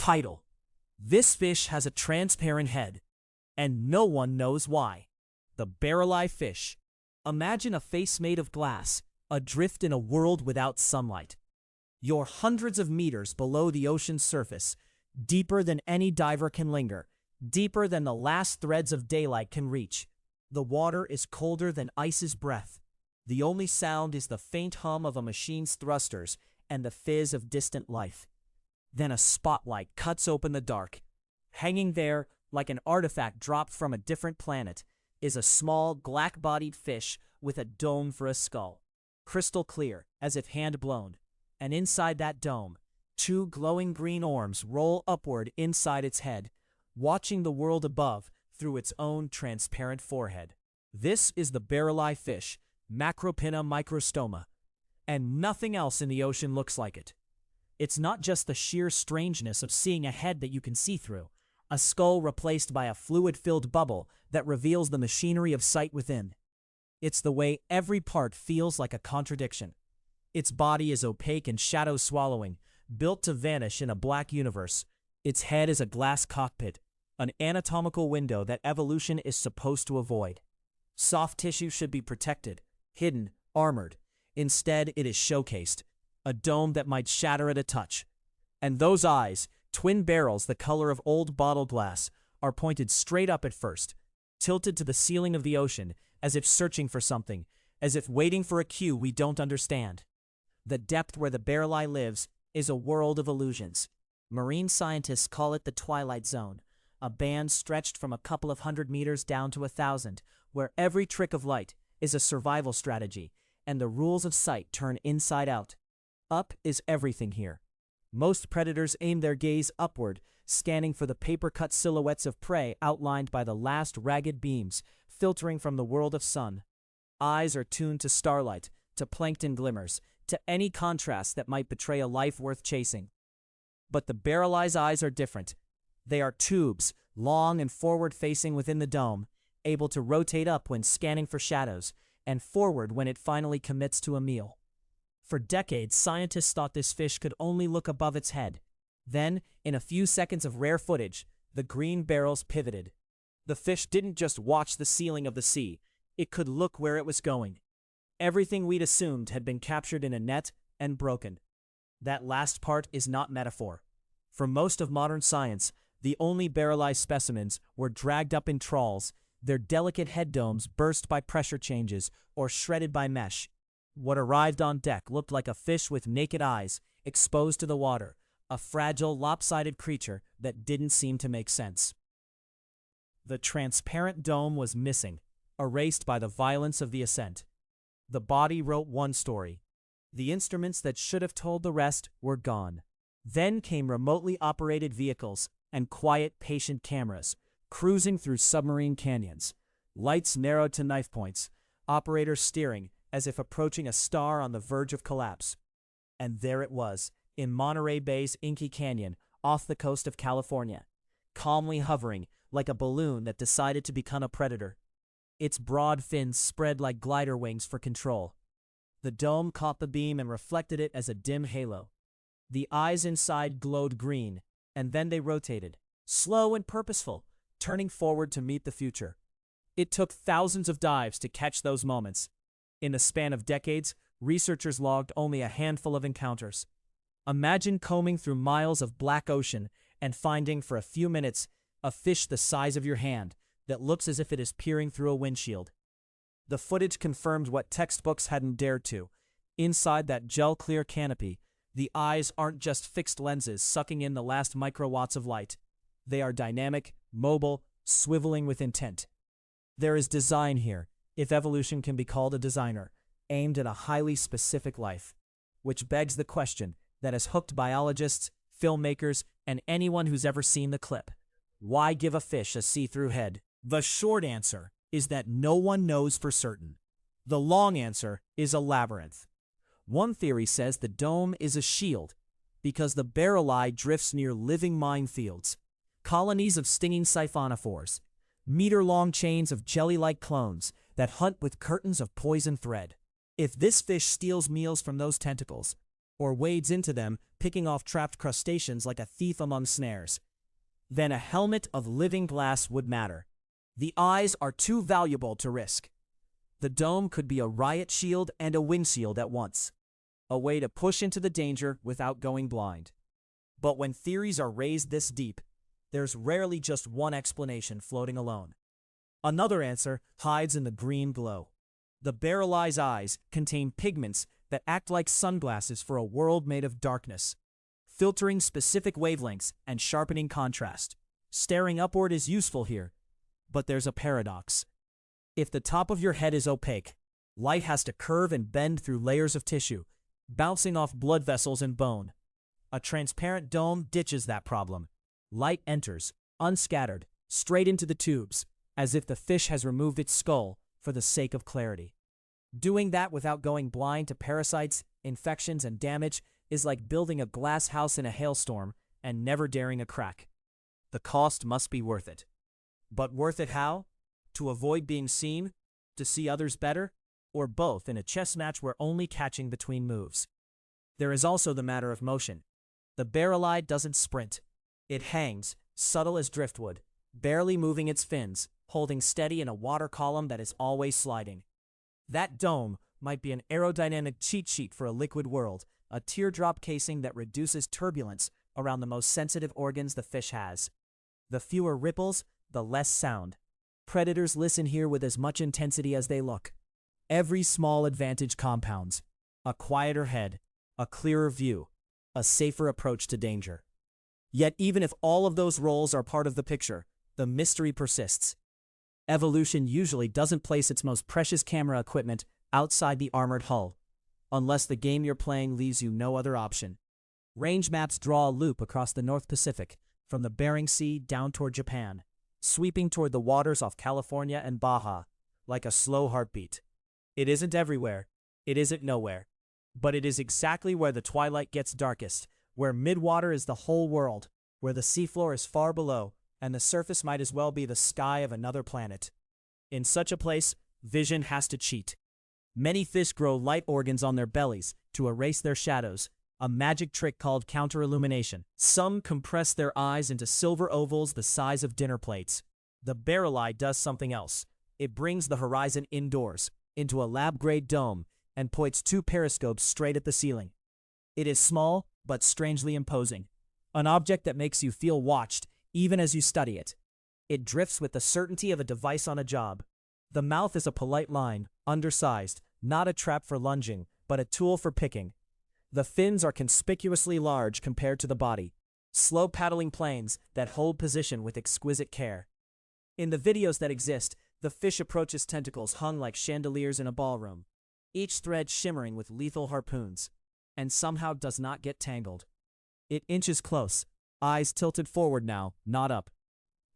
Title: This fish has a transparent head, and no one knows why. The barreleye fish. Imagine a face made of glass, adrift in a world without sunlight. You're hundreds of meters below the ocean's surface, deeper than any diver can linger, deeper than the last threads of daylight can reach. The water is colder than ice's breath. The only sound is the faint hum of a machine's thrusters and the fizz of distant life. Then a spotlight cuts open the dark. Hanging there, like an artifact dropped from a different planet, is a small, black-bodied fish with a dome for a skull. Crystal clear, as if hand-blown. And inside that dome, two glowing green arms roll upward inside its head, watching the world above through its own transparent forehead. This is the barreleye fish, Macropinna microstoma, and nothing else in the ocean looks like it. It's not just the sheer strangeness of seeing a head that you can see through, a skull replaced by a fluid-filled bubble that reveals the machinery of sight within. It's the way every part feels like a contradiction. Its body is opaque and shadow-swallowing, built to vanish in a black universe. Its head is a glass cockpit, an anatomical window that evolution is supposed to avoid. Soft tissue should be protected, hidden, armored. Instead, it is showcased, a dome that might shatter at a touch. And those eyes, twin barrels the color of old bottle glass, are pointed straight up at first, tilted to the ceiling of the ocean, as if searching for something, as if waiting for a cue we don't understand. The depth where the barreleye lives is a world of illusions. Marine scientists call it the twilight zone, a band stretched from a couple of 100 meters down to 1,000, where every trick of light is a survival strategy, and the rules of sight turn inside out. Up is everything here. Most predators aim their gaze upward, scanning for the paper-cut silhouettes of prey outlined by the last ragged beams filtering from the world of sun. Eyes are tuned to starlight, to plankton glimmers, to any contrast that might betray a life worth chasing. But the barreleye's eyes are different. They are tubes, long and forward-facing within the dome, able to rotate up when scanning for shadows, and forward when it finally commits to a meal. For decades, scientists thought this fish could only look above its head. Then, in a few seconds of rare footage, the green barrels pivoted. The fish didn't just watch the ceiling of the sea, it could look where it was going. Everything we'd assumed had been captured in a net and broken. That last part is not metaphor. For most of modern science, the only barreleye specimens were dragged up in trawls, their delicate head domes burst by pressure changes or shredded by mesh. What arrived on deck looked like a fish with naked eyes, exposed to the water, a fragile, lopsided creature that didn't seem to make sense. The transparent dome was missing, erased by the violence of the ascent. The body wrote one story. The instruments that should have told the rest were gone. Then came remotely operated vehicles and quiet, patient cameras, cruising through submarine canyons. Lights narrowed to knife points, operators steering as if approaching a star on the verge of collapse. And there it was, in Monterey Bay's inky canyon, off the coast of California, calmly hovering like a balloon that decided to become a predator. Its broad fins spread like glider wings for control. The dome caught the beam and reflected it as a dim halo. The eyes inside glowed green, and then they rotated, slow and purposeful, turning forward to meet the future. It took thousands of dives to catch those moments. In the span of decades, researchers logged only a handful of encounters. Imagine combing through miles of black ocean and finding, for a few minutes, a fish the size of your hand that looks as if it is peering through a windshield. The footage confirmed what textbooks hadn't dared to. Inside that gel-clear canopy, the eyes aren't just fixed lenses sucking in the last microwatts of light. They are dynamic, mobile, swiveling with intent. There is design here, if evolution can be called a designer, aimed at a highly specific life. Which begs the question that has hooked biologists, filmmakers, and anyone who's ever seen the clip. Why give a fish a see-through head? The short answer is that no one knows for certain. The long answer is a labyrinth. One theory says the dome is a shield because the barreleye drifts near living minefields, colonies of stinging siphonophores, meter-long chains of jelly-like clones that hunt with curtains of poison thread. If this fish steals meals from those tentacles, or wades into them, picking off trapped crustaceans like a thief among snares. Then a helmet of living glass would matter. The eyes are too valuable to risk. The dome could be a riot shield and a windshield at once, a way to push into the danger without going blind. But when theories are raised this deep, there's rarely just one explanation floating alone. Another answer hides in the green glow. The barreleye's eyes contain pigments that act like sunglasses for a world made of darkness, filtering specific wavelengths and sharpening contrast. Staring upward is useful here, but there's a paradox. If the top of your head is opaque, light has to curve and bend through layers of tissue, bouncing off blood vessels and bone. A transparent dome ditches that problem. Light enters, unscattered, straight into the tubes, as if the fish has removed its skull for the sake of clarity. Doing that without going blind to parasites, infections, and damage is like building a glass house in a hailstorm and never daring a crack. The cost must be worth it. But worth it how? To avoid being seen? To see others better? Or both in a chess match where only catching between moves? There is also the matter of motion. The barreleye doesn't sprint. It hangs, subtle as driftwood, barely moving its fins, holding steady in a water column that is always sliding. That dome might be an aerodynamic cheat sheet for a liquid world, a teardrop casing that reduces turbulence around the most sensitive organs the fish has. The fewer ripples, the less sound. Predators listen here with as much intensity as they look. Every small advantage compounds. A quieter head, a clearer view, a safer approach to danger. Yet even if all of those roles are part of the picture, the mystery persists. Evolution usually doesn't place its most precious camera equipment outside the armored hull, unless the game you're playing leaves you no other option. Range maps draw a loop across the North Pacific, from the Bering Sea down toward Japan, sweeping toward the waters off California and Baja, like a slow heartbeat. It isn't everywhere, it isn't nowhere, but it is exactly where the twilight gets darkest, where midwater is the whole world, where the seafloor is far below, and the surface might as well be the sky of another planet. In such a place, vision has to cheat. Many fish grow light organs on their bellies to erase their shadows, a magic trick called counter-illumination. Some compress their eyes into silver ovals the size of dinner plates. The barreleye does something else. It brings the horizon indoors, into a lab-grade dome, and points two periscopes straight at the ceiling. It is small, but strangely imposing. An object that makes you feel watched, even as you study it. It drifts with the certainty of a device on a job. The mouth is a polite line, undersized, not a trap for lunging, but a tool for picking. The fins are conspicuously large compared to the body, slow paddling planes that hold position with exquisite care. In the videos that exist, the fish approaches tentacles hung like chandeliers in a ballroom, each thread shimmering with lethal harpoons, and somehow does not get tangled. It inches close, eyes tilted forward now, not up.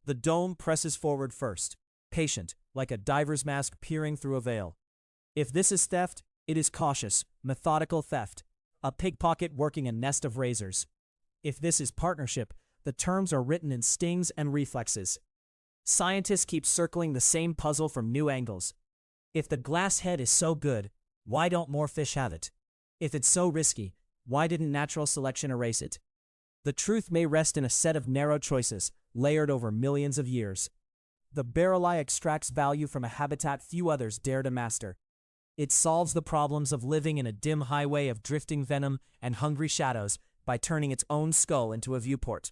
The dome presses forward first, patient, like a diver's mask peering through a veil. If this is theft, it is cautious, methodical theft, a pickpocket working a nest of razors. If this is partnership, the terms are written in stings and reflexes. Scientists keep circling the same puzzle from new angles. If the glass head is so good, why don't more fish have it? If it's so risky, why didn't natural selection erase it? The truth may rest in a set of narrow choices, layered over millions of years. The barreleye extracts value from a habitat few others dare to master. It solves the problems of living in a dim highway of drifting venom and hungry shadows by turning its own skull into a viewport.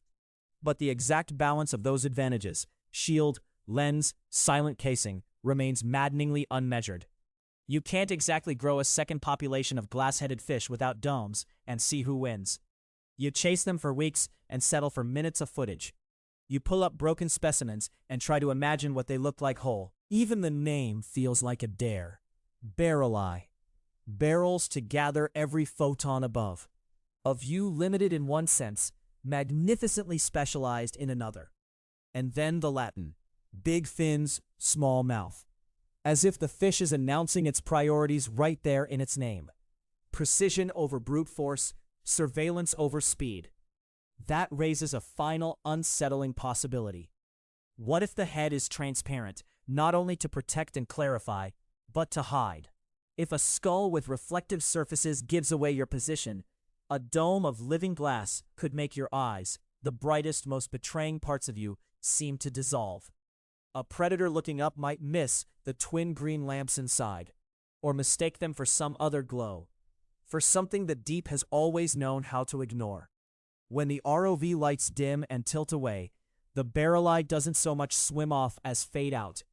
But the exact balance of those advantages, shield, lens, silent casing, remains maddeningly unmeasured. You can't exactly grow a second population of glass-headed fish without domes and see who wins. You chase them for weeks and settle for minutes of footage. You pull up broken specimens and try to imagine what they look like whole. Even the name feels like a dare. Barreleye. Barrels to gather every photon above. A view limited in one sense, magnificently specialized in another. And then the Latin. Big fins, small mouth. As if the fish is announcing its priorities right there in its name. Precision over brute force, surveillance over speed. That raises a final, unsettling possibility. What if the head is transparent, not only to protect and clarify, but to hide? If a skull with reflective surfaces gives away your position, A dome of living glass could make your eyes, the brightest, most betraying parts of you, seem to dissolve. A predator looking up might miss the twin green lamps inside, or mistake them for some other glow, for something the deep has always known how to ignore. When the ROV lights dim and tilt away, the barreleye doesn't so much swim off as fade out,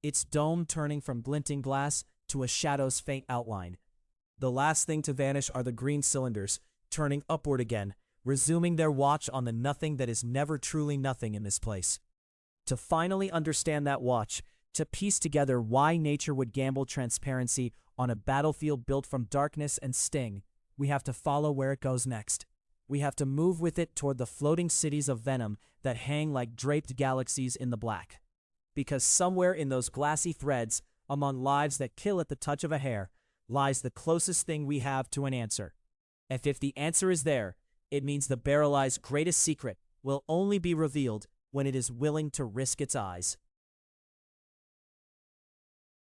its dome turning from glinting glass to a shadow's faint outline. The last thing to vanish are the green cylinders, turning upward again, resuming their watch on the nothing that is never truly nothing in this place. To finally understand that watch, to piece together why nature would gamble transparency on a battlefield built from darkness and sting, we have to follow where it goes next. We have to move with it toward the floating cities of venom that hang like draped galaxies in the black. Because somewhere in those glassy threads, among lives that kill at the touch of a hair, lies the closest thing we have to an answer. And if the answer is there, it means the barreleye's greatest secret will only be revealed when it is willing to risk its eyes.